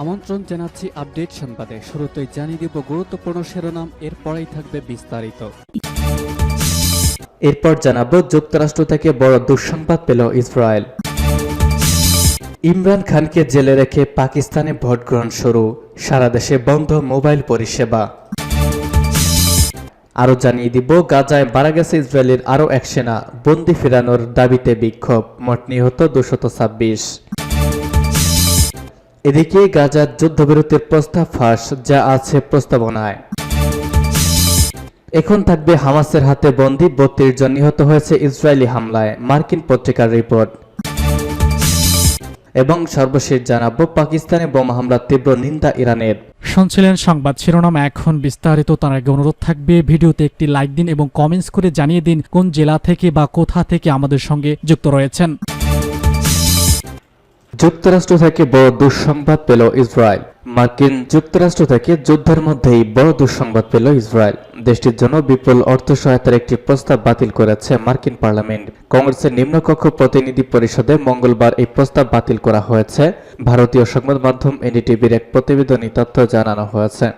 আমন্ত্রণ জানাচ্ছি আপডেট সংবাদে। শুরুতেই জানিয়ে দিব গুরুত্বপূর্ণ শিরোনাম, এরপরেই থাকবে বিস্তারিত। এরপর জানাবো যুক্তরাষ্ট্র থেকে বড় দুঃসংবাদ পেল ইসরায়েল। ইমরান খানকে জেলে রেখে পাকিস্তানে ভোট গ্রহণ শুরু, সারা দেশে বন্ধ মোবাইল পরিষেবা। আরও জানিয়ে দিব গাজায় মারা গেছে ইসরায়েলের আরও এক সেনা, বন্দি ফেরানোর দাবিতে বিক্ষোভ, মোট নিহত 226। এদিকে গাজার যুদ্ধবিরতির প্রস্তাব ফাঁস, যা আছে প্রস্তাবনায়। এখন থাকবে হামাসের হাতে বন্দী 32 জন নিহত হয়েছে ইসরায়েলি হামলায়, মার্কিন পত্রিকার রিপোর্ট। এবং সর্বশেষ জানাবো পাকিস্তানে বোমা হামলার তীব্র নিন্দা ইরানের। শুনছিলেন সংবাদ শিরোনাম, এখন বিস্তারিত। তার আগে অনুরোধ থাকবে ভিডিওতে একটি লাইক দিন এবং কমেন্টস করে জানিয়ে দিন কোন জেলা থেকে বা কোথা থেকে আমাদের সঙ্গে যুক্ত রয়েছেন। যুক্তরাষ্ট্র থেকে বড় দুঃসংবাদ পেল ইসরায়েল। মার্কিন যুক্তরাষ্ট্র থেকে যুদ্ধের মধ্যেই বড় দুঃসংবাদ পেল ইসরায়েল। দেশটির জন্য বিপুল অর্থ সহায়তার একটি প্রস্তাব বাতিল করেছে মার্কিন পার্লামেন্ট। কংগ্রেসের নিম্নকক্ষ প্রতিনিধি পরিষদে মঙ্গলবার এই প্রস্তাব বাতিল করা হয়েছে। ভারতীয় সংবাদ মাধ্যম এনডিটিভির এক প্রতিবেদনে তথ্য জানানো হয়েছে।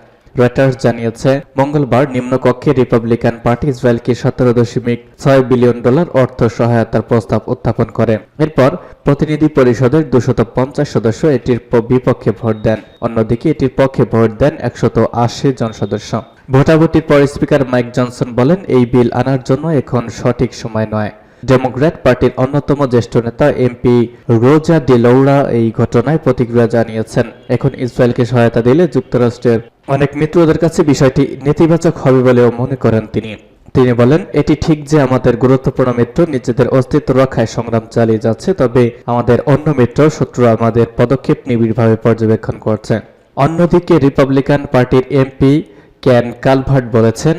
রয়টার্স জানিয়েছে মঙ্গলবার নিম্নকক্ষে রিপাবলিকান পার্টি ইসরায়েলকে $17.6 বিলিয়ন অর্থ সহায়তার প্রস্তাব উত্থাপন করে। এরপর প্রতিনিধি পরিষদের 250 সদস্য এটির বিপক্ষে ভোট দেন। অন্যদিকে এটির পক্ষে ভোট দেন 180 জন সদস্য। ভোটাভুটির পর স্পিকার মাইক জনসন বলেন, এই বিল আনার জন্য এখন সঠিক সময় নয়। ডেমোক্র্যাট পার্টির অন্যতম জ্যেষ্ঠ নেতা এমপি রোজা ডিলৌরা এই ঘটনায় প্রতিক্রিয়া জানিয়েছেন। এখন ইসরায়েলকে সহায়তা দিলে যুক্তরাষ্ট্রের অনেক মিত্রদের কাছে বিষয়টি নেতিবাচক হবে বলেও মনে করেন তিনি বলেন, এটি ঠিক যে আমাদের গুরুত্বপূর্ণ মিত্র নিজেদের অস্তিত্ব রক্ষায় সংগ্রাম চালিয়ে যাচ্ছে, তবে আমাদের অন্য মিত্র শত্রুরা আমাদের পদক্ষেপ নিবিড়ভাবে পর্যবেক্ষণ করছে। অন্যদিকে রিপাবলিকান পার্টির এমপি ক্যান কালভার্ট বলেছেন,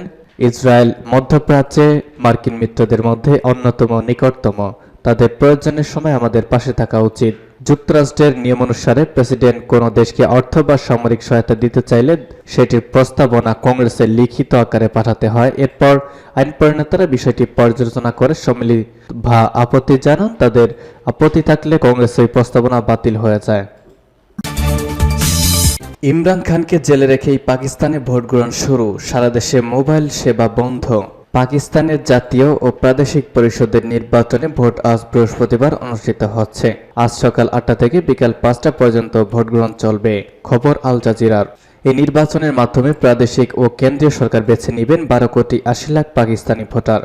ইসরায়েল মধ্যপ্রাচ্যে মার্কিন মিত্রদের মধ্যে অন্যতম নিকটতম। তাদের প্রয়োজনের সময় আমাদের পাশে থাকা উচিত। যুক্তরাষ্ট্রের নিয়মানুসারে প্রেসিডেন্ট কোনো দেশকে অর্থ বা সামরিক সহায়তা দিতে চাইলে সেটির প্রস্তাবনা কংগ্রেসে লিখিত আকারে পাঠাতে হয়। এরপর আইন প্রণেতারা বিষয়টি পর্যালোচনা করে সম্মিলিত বা আপত্তি জানান। তাদের আপত্তি থাকলে কংগ্রেসে ওই প্রস্তাবনা বাতিল হয়ে যায়। ইমরান খানকে জেলে রেখেই পাকিস্তানে ভোট গ্রহণ শুরু, সারা দেশে মোবাইল সেবা বন্ধ। পাকিস্তানের জাতীয় ও প্রাদেশিক পরিষদের নির্বাচনে ভোট আজ বৃহস্পতিবার অনুষ্ঠিত হচ্ছে। আজ সকাল 8টা থেকে বিকাল 5টা পর্যন্ত ভোট গ্রহণ চলবে। খবর আল জাজিরার। এই নির্বাচনের মাধ্যমে প্রাদেশিক ও কেন্দ্রীয় সরকার বেছে নেবেন 12,80,00,000 পাকিস্তানি ভোটার।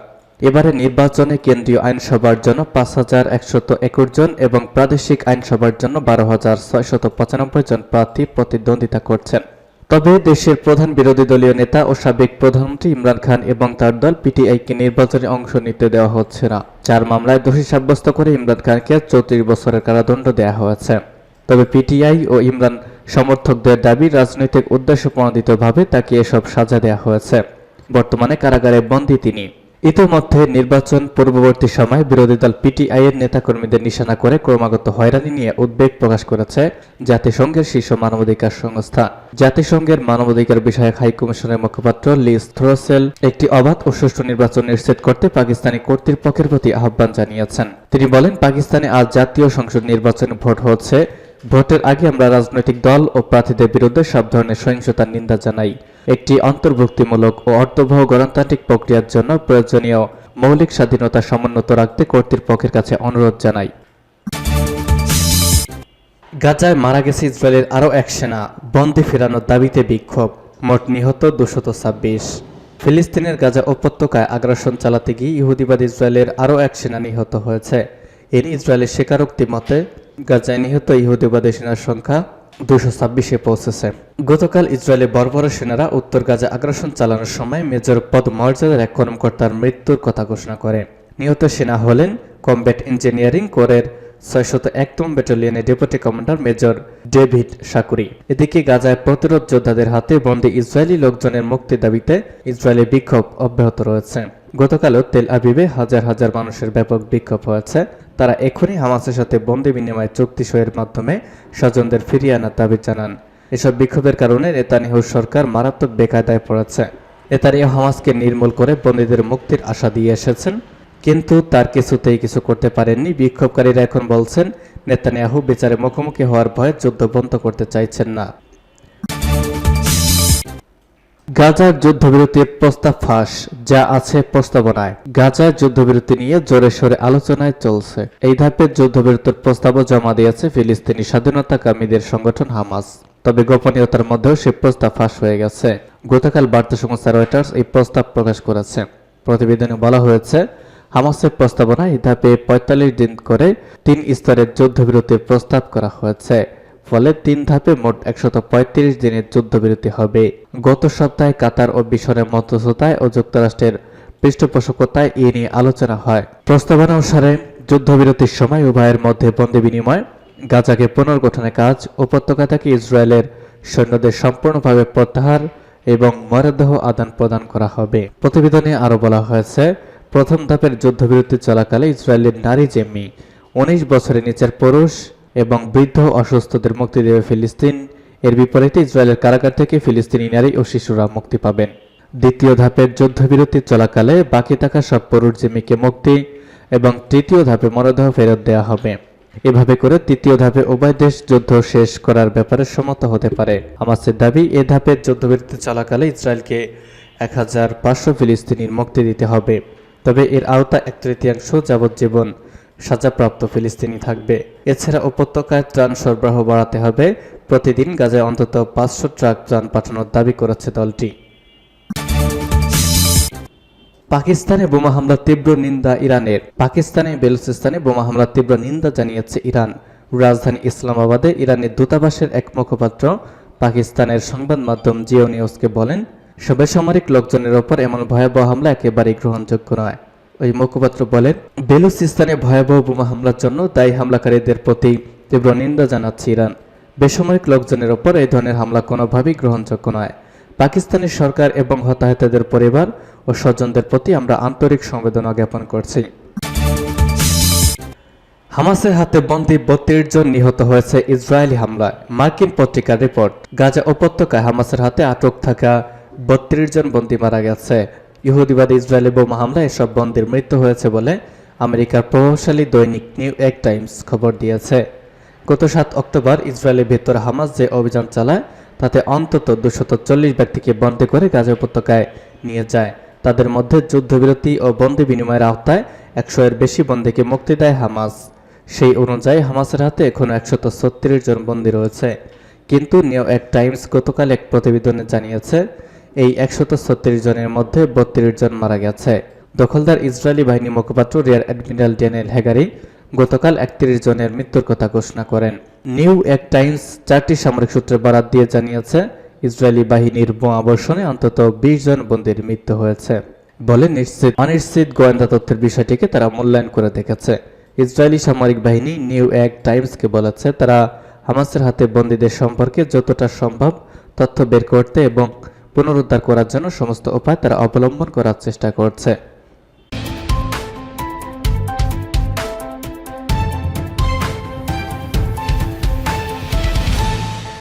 এবারে নির্বাচনে কেন্দ্রীয় আইনসভার জন্য 5,161 জন এবং প্রাদেশিক আইনসভার জন্য 12,695 জন প্রার্থী প্রতিদ্বন্দ্বিতা করছেন। তবে দেশের প্রধান বিরোধী দলীয় নেতা ও সাবেক প্রধানমন্ত্রী ইমরান খান এবং তার দল পিটিআইকে নির্বাচনে অংশ নিতে দেওয়া হচ্ছে না। 4 মামলায় দোষী সাব্যস্ত করে ইমরান খানকে 34 বছরের কারাদণ্ড দেওয়া হয়েছে। তবে পিটিআই ও ইমরান সমর্থকদের দাবি, রাজনৈতিক উদ্দেশ্য প্রণোদিতভাবে তাকে এসব সাজা দেওয়া হয়েছে। বর্তমানে কারাগারে বন্দী তিনি। ইতোমধ্যে নির্বাচন পূর্ববর্তী সময়ে বিরোধী দল পিটিআই এর নেতাকর্মীদের নিশানা করে ক্রমাগত হয়রানি নিয়ে উদ্বেগ প্রকাশ করেছে জাতিসংঘের শীর্ষ মানবাধিকার সংস্থা। জাতিসংঘের মানবাধিকার বিষয়ক হাই কমিশনের মুখপাত্র লিজ থ্রোসেল একটি অবাধ ও সুষ্ঠু নির্বাচন নিশ্চিত করতে পাকিস্তানি কর্তৃপক্ষের প্রতি আহ্বান জানিয়েছেন। তিনি বলেন, পাকিস্তানে আজ জাতীয় সংসদ নির্বাচনে ভোট হচ্ছে। ভোটের আগে আমরা রাজনৈতিক দল ও প্রার্থীদের বিরুদ্ধে সব ধরনের সহিংসতার নিন্দা জানাই। একটি অন্তর্ভুক্তিমূলক ও অর্থবহ গণতান্ত্রিক প্রক্রিয়ার জন্য প্রয়োজনীয় মৌলিক স্বাধীনতা সমুন্নত রাখতে কর্তৃপক্ষের কাছে অনুরোধ জানাই। গাজায় মারা গেছে ইসরায়েলের আরও এক সেনা, বন্দী ফেরানোর দাবিতে বিক্ষোভ, মোট নিহত 226। ফিলিস্তিনের গাজা উপত্যকায় আগ্রাসন চালাতে গিয়ে ইহুদিবাদ ইসরায়েলের আরও এক সেনা নিহত হয়েছে। এর ইসরায়েলের স্বীকারোক্তি মতে গাজায় নিহত ইহুদিবাদী সেনার সংখ্যা 226-এ পৌঁছেছে। গতকাল ইসরায়েলের বর্বর সেনারা উত্তর গাজা আগ্রাসন চালানোর সময় মেজর পদ মর্যাদার এক কর্মকর্তার মৃত্যুর কথা ঘোষণা করে। নিহত সেনা হলেন কমব্যাট ইঞ্জিনিয়ারিং কোরের 601তম ব্যাটালিয়নের ডেপুটি কমান্ডার মেজর ডেভিড শাকুরি। এদিকে গাজায় প্রতিরোধ যোদ্ধাদের হাতে বন্দী ইসরায়েলি লোকজনের মুক্তি দাবিতে ইসরায়েলি বিক্ষোভ অব্যাহত রয়েছে। গতকালও তেল আবিবে হাজার হাজার মানুষের ব্যাপক বিক্ষোভ হয়েছে। তারা এখনই হামাসের সাথে বন্দি বিনিময় চুক্তি সইয়ের মাধ্যমে স্বজনদের ফিরিয়ে আনার দাবি জানান। এসব বিক্ষোভের কারণে নেতানিয়াহুর সরকার মারাত্মক বেকায়দায় পড়েছে। নেতানিয়াহু হামাসকে নির্মূল করে বন্দীদের মুক্তির আশা দিয়ে এসেছেন, কিন্তু তার কিছুতেই কিছু করতে পারেননি। বিক্ষোভকারীরা এখন বলছেন নেতানিয়াহু বিচারে মুখোমুখি হওয়ার ভয়ে যুদ্ধ বন্ধ করতে চাইছেন না। গাজার যুদ্ধবিরতির প্রস্তাব ফাঁস, যা আছে প্রস্তাবনায়। গাজার যুদ্ধবিরতি নিয়ে জোরে সোরে আলোচনায় চলছে। এই ধাপে যুদ্ধবিরতির প্রস্তাবও জমা দিয়েছে ফিলিস্তিনি স্বাধীনতাকামীদের সংগঠন হামাস। তবে গোপনীয়তার মধ্যেও সে প্রস্তাব ফাঁস হয়ে গেছে। গতকাল বার্তা সংস্থা রয়টার্স এই প্রস্তাব প্রকাশ করেছে। প্রতিবেদনে বলা হয়েছে, হামাসের প্রস্তাবনায় এই ধাপে ৪৫ দিন করে ৩ স্তরের যুদ্ধবিরতির প্রস্তাব করা হয়েছে। ফলে ৩ ধাপে মোট ১৩৫ দিনের যুদ্ধবিরতি হবে। গত সপ্তাহে কাতার ও মিশরের মধ্যস্থতায় ও যুক্তরাষ্ট্রের পৃষ্ঠপোষকতায় এ নিয়ে আলোচনা হয়। প্রস্তাবনা অনুসারে যুদ্ধবিরতির সময় উভয়ের মধ্যে বন্দি বিনিময়, গাজাকে পুনর্গঠনের কাজ, উপত্যকা থেকে ইসরায়েলের সৈন্যদের সম্পূর্ণভাবে প্রত্যাহার এবং মরদেহ আদান প্রদান করা হবে। প্রতিবেদনে আরও বলা হয়েছে, প্রথম ধাপের যুদ্ধবিরতি চলাকালে ইসরায়েলের নারী, জিম্মি, ১৯ বছরের নিচের পুরুষ এবং বৃদ্ধ অসুস্থদের মুক্তি দেবে ফিলিস্তিন। এর বিপরীতে ইসরায়েলের কারাগার থেকে ফিলিস্তিনি নারী ও শিশুরা মুক্তি পাবেন। দ্বিতীয় ধাপের যুদ্ধবিরতি চলাকালে বাকি থাকা সব পুরুষ জিম্মিকে মুক্তি এবং তৃতীয় ধাপে মরদেহ ফেরত দেওয়া হবে। এভাবে করে তৃতীয় ধাপে উভয় দেশ যুদ্ধ শেষ করার ব্যাপারে সম্মত হতে পারে। হামাসের দাবি, এ ধাপের যুদ্ধবিরতি চলাকালে ইসরায়েলকে ১৫০০ ফিলিস্তিনির মুক্তি দিতে হবে। তবে এর আওতা ১/৩ যাবজ্জীবন সাজাপ্রাপ্ত ফিলিস্তিনি থাকবে। এছাড়া উপত্যকায় ত্রাণ সরবরাহ বাড়াতে হবে। প্রতিদিন গাজায় অন্তত ৫০০ ট্রাক ত্রাণ পাঠানোর দাবি করেছে দলটি। পাকিস্তানে বোমা হামলার তীব্র নিন্দা ইরানের। পাকিস্তানে বেলুচিস্তানে বোমা হামলার তীব্র নিন্দা জানিয়েছে ইরান। রাজধানী ইসলামাবাদে ইরানের দূতাবাসের এক মুখপাত্র পাকিস্তানের সংবাদ মাধ্যম জিও নিউজকে বলেন, বেসামরিক লোকজনের ওপর এমন ভয়াবহ হামলা একেবারেই গ্রহণযোগ্য নয়। ওই মুখপাত্র বলেন, বেলুচিস্তানে ভয়াবহ বোমা হামলার জন্য দায়ী হামলাকারীদের প্রতি তীব্র নিন্দা জানাচ্ছে ইরান। বেসামরিক লোকজনের ওপর এই ধরনের হামলা কোনোভাবেই গ্রহণযোগ্য নয়। পাকিস্তানের সরকার এবং হতাহতদের পরিবার ও স্বজনদের প্রতি আমরা আন্তরিক সমবেদনা জ্ঞাপন করছি। হামাসের হাতে বন্দী ৩২ জন নিহত হয়েছে ইসরায়েলি হামলায়। মার্কিন পত্রিকার রিপোর্ট, গাজা উপত্যকায় হামাসের হাতে আটক থাকা ৩২ জন বন্দী মারা গেছে। ইহুদিবাদী ইসরায়েলি বোমা হামলায় এসব বন্দীর মৃত্যু হয়েছে বলে আমেরিকার প্রভাবশালী দৈনিক নিউ ইয়র্ক টাইমস খবর দিয়েছে। গত ৭ অক্টোবর ইসরায়েলের ভেতরে হামাস যে অভিযান চালায় তাতে অন্তত ২৪০ ব্যক্তিকে বন্দী করে গাজা উপত্যকায় নিয়ে যায়। তাদের মধ্যে যুদ্ধবিরতি ও বন্দী বিনিময়ের আওতায় ১০০-এর বেশি বন্দীকে মুক্তি দেয় হামাস। সেই অনুযায়ী হামাসের হাতে এখনও ১৩৬ জন বন্দী রয়েছে। কিন্তু নিউ ইয়র্ক টাইমস গতকাল এক প্রতিবেদনে জানিয়েছে, এই ১৩৬ জনের মধ্যে ৩২ জন মারা গেছে। দখলদার ইসরায়েলি বাহিনী মুখপাত্র রিয়ার অ্যাডমিরাল ড্যানিয়েল হ্যাগারি গতকাল ৩১ জনের মৃত্যুর কথা ঘোষণা করেন। নিউ ইয়র্ক টাইমস ৪টি সামরিক সূত্রে বরাত দিয়ে জানিয়েছে, ইসরায়েলি বাহিনীর বোমা বর্ষণে অন্তত ২০ জন বন্দীর মৃত্যু হয়েছে বলে অনিশ্চিত গোয়েন্দা তথ্যের বিষয়টিকে তারা মূল্যায়ন করে দেখেছে। ইসরায়েলি সামরিক বাহিনী নিউ ইয়র্ক টাইমসকে বলেছে, তারা হামাসের হাতে বন্দীদের সম্পর্কে যতটা সম্ভব তথ্য বের করতে এবং পুনরুদ্ধার করার জন্য সমস্ত উপায় তারা অবলম্বন করার চেষ্টা করছে।